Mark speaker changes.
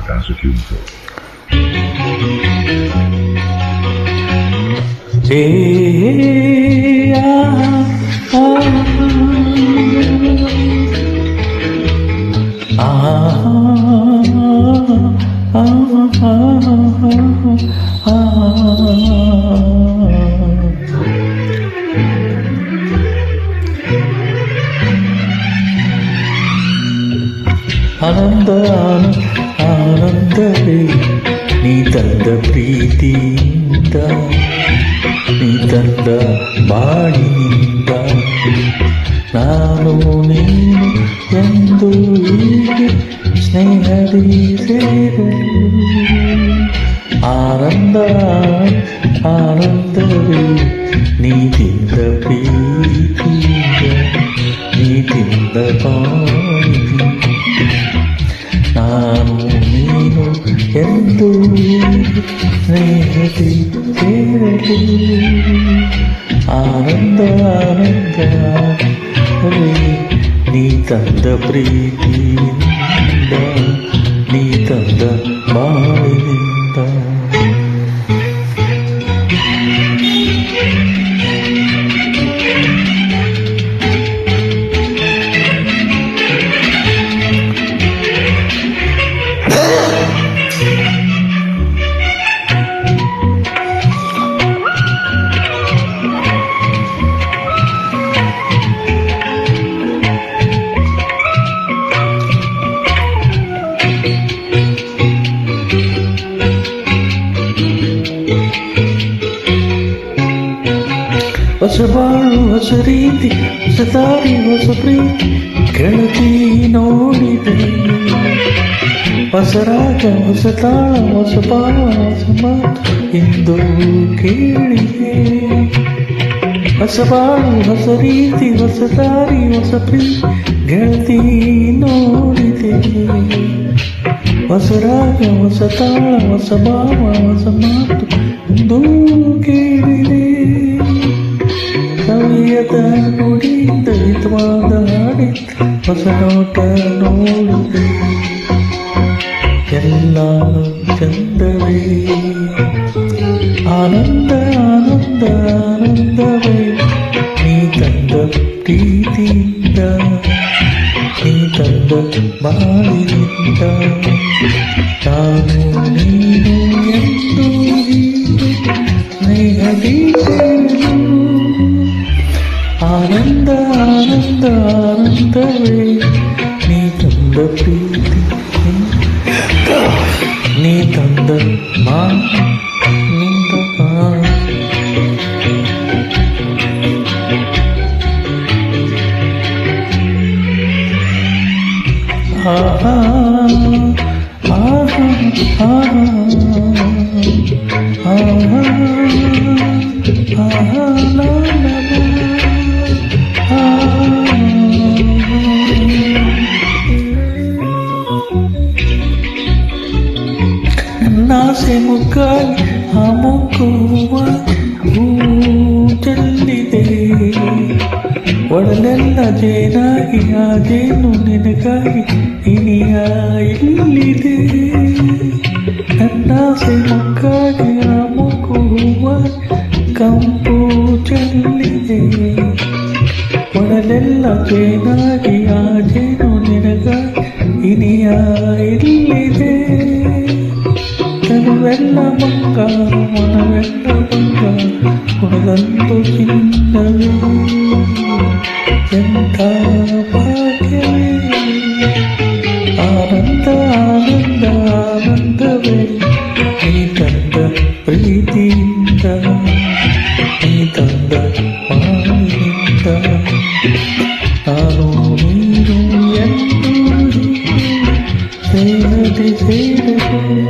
Speaker 1: caso chiunque.
Speaker 2: ಆನಂದ ಆನಂದವೇ ನೀ ತಂದ ಪ್ರೀತಿಯಿಂದ, ನೀ ತಂದ ಬಾಳಿನಿಂದ, ನಾನು ನೀನು ಎಂದು ಹೀಗೆ ಸ್ನೇಹದಿ ಸೇರಲು. ಆನಂದ ಆನಂದವೇ ನೀ ತಿಂದ ಪ್ರೀತಿಯಿಂದ, ನೀ ತಿಂದ ಬಾಳಿನಿಂದ, ನಾನು ನೀನು ಎಂದು ಸ್ನೇಹದಿ ಸೇರಲು. ಆನಂದ ಆನಂದವೇ ನೀ ತಂದ ಪ್ರೀತಿಯಿಂದ, ನೀ ತಂದ ಬಾಳಿನಿಂದ. ಹೊಸ ಬಾಳು ಹೊಸ ರೀತಿ, ಹೊಸ ದಾರಿ ಹೊಸ ಪ್ರೀತಿ ಗೆಳತಿ ನೋಡಿದೆ. ಹೊಸ ರಾಗ ಹೊಸ ತಾಳ ಹೊಸ ಭಾವ ಹೊಸ ಮಾತು ಎಂದು ಕೇಳಿದೆ. ಹೊಸ ಬಾಳು ಹೊಸ ರೀತಿ ಹೊಸ ದಾರಿ ಹೊಸ ಪ್ರೀತಿ ಗೆಳತಿ ನೋಡಿದೆ. ಹೊಸ ರಾಗ ಹೊಸ ತಾಳ ಹೊಸ ಭಾವ ಹೊಸ ಮಾತು ಎಂದು ಕೇಳಿದೆ. ಕವಿಯದ ನುಡಿದ ಹಿತವಾದ ಹಾಡಿದ ಹೊಸ ನೋಟ ನೋಡಿದೆ. ಎಲ್ಲ ಚಂದವೇ ಆನಂದ ಆನಂದ ಆನಂದವೇ ನೀ ತಂದ ಪ್ರೀತಿಯಿಂದ, ನೀ ತಂದ ಬಾಳಿನಿಂದ, ನಾನು ನೀನು ಎಂದು ಸ್ನೇಹದಿ ಆನಂದ ಆನಂದ ಆನಂದವೇ ನೀ ತಂದ ಪ್ರೀತಿ, ನೀ ತಂದ ನಿಂದ. ಆಹಾ ಆಹಾ ಆಹಾ ಆಹಾ ಲಾ ಲಾ ಲಾ. ನನ್ನಾಸೆ ಮುಗ್ಗಾಗಿ ಆ ಮುಗ್ಗುವ ಹೂ ಚೆಲ್ಲಿದೆ. ಒಡಲೆಲ್ಲ ಜೇನಾಗಿ ಆ ಜೇನು ನಿನಗಾಗಿ ಇನಿಯ ಇಲ್ಲಿದೆ. ನನ್ನಾಸೆ ಮುಗ್ಗಾಗಿ ಆ ಮುಗ್ಗುವ ಕಂಪು ಚೆಲ್ಲಿದೆ. ಒಡಲೆಲ್ಲ ಜೇನಾಗಿ ಆ ಜೇನು ನಿನಗಾಗಿ ಇನಿಯ ಇಲ್ಲಿದೆ. ತನುವೆಲ್ಲ ಬಂಗಾರ ಮನವೆಲ್ಲ ಬಂಗಾರ ಹುಡುಗಂದು ಚಿನ್ನವೇ ಎಂಥ ಭಾಗ್ಯವೇ. ಆನಂದ ಆನಂದ ಆನಂದವೇ ನೀ ತಂದ ಪ್ರೀತಿಯಿಂದ, ನೀ ತಂದ ಬಾಳಿನಿಂದ, ನಾನು ನೀನು ಎಂದು ಸೇರದೆ ಸೇರದೆ.